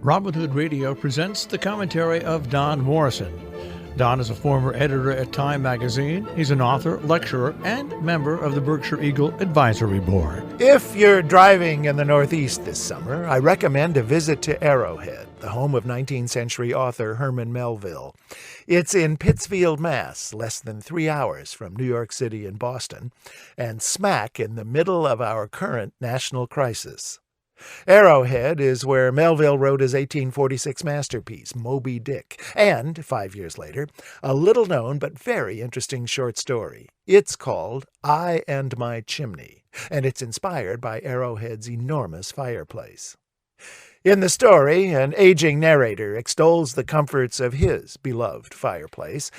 Robin Hood Radio presents the commentary of Don Morrison. Don is a former editor at Time magazine. He's an author, lecturer, and member of the Berkshire Eagle Advisory Board. If you're driving in the Northeast this summer, I recommend a visit to Arrowhead, the home of 19th century author Herman Melville. It's in Pittsfield, Mass., less than 3 hours from New York City and Boston, and smack in the middle of our current national crisis. Arrowhead is where Melville wrote his 1846 masterpiece, Moby Dick, and, 5 years later, a little-known but very interesting short story. It's called I and My Chimney, and it's inspired by Arrowhead's enormous fireplace. In the story, an aging narrator extols the comforts of his beloved fireplace,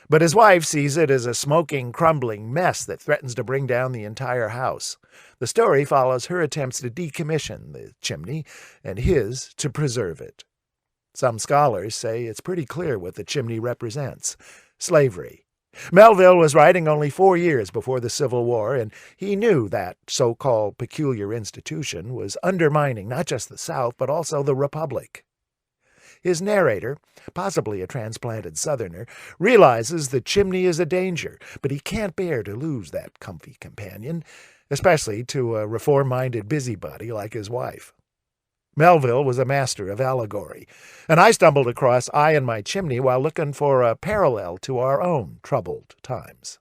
but his wife sees it as a smoking, crumbling mess that threatens to bring down the entire house. The story follows her attempts to decommission the chimney and his to preserve it. Some scholars say it's pretty clear what the chimney represents: slavery. Melville was writing only 4 years before the Civil War, and he knew that so-called peculiar institution was undermining not just the South, but also the Republic. His narrator, possibly a transplanted Southerner, realizes the chimney is a danger, but he can't bear to lose that comfy companion, especially to a reform-minded busybody like his wife. Melville was a master of allegory, and I stumbled across I and My Chimney while looking for a parallel to our own troubled times.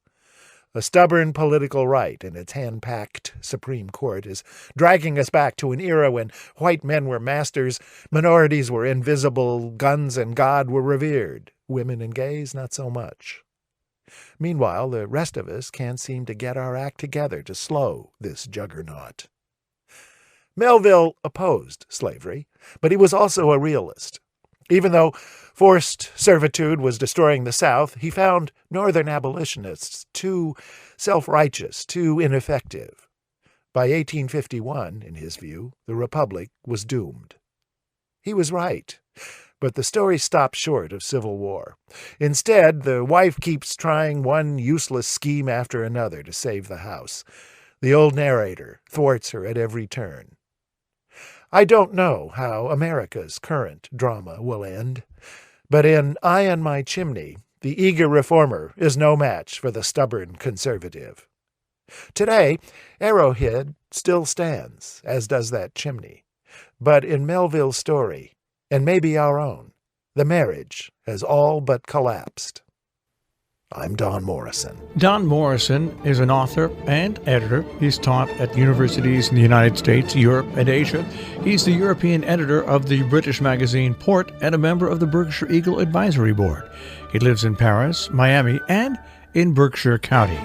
A stubborn political right and its hand-packed Supreme Court is dragging us back to an era when white men were masters, minorities were invisible, guns and God were revered, women and gays not so much. Meanwhile, the rest of us can't seem to get our act together to slow this juggernaut. Melville opposed slavery, but he was also a realist. Even though forced servitude was destroying the South, he found Northern abolitionists too self-righteous, too ineffective. By 1851, in his view, the Republic was doomed. He was right, but the story stops short of civil war. Instead, the wife keeps trying one useless scheme after another to save the house. The old narrator thwarts her at every turn. I don't know how America's current drama will end, but in I and My Chimney, the eager reformer is no match for the stubborn conservative. Today, Arrowhead still stands, as does that chimney. But in Melville's story, and maybe our own, the marriage has all but collapsed. I'm Don Morrison. Don Morrison is an author and editor. He's taught at universities in the United States, Europe, and Asia. He's the European editor of the British magazine Port and a member of the Berkshire Eagle Advisory Board. He lives in Paris, Miami, and in Berkshire County.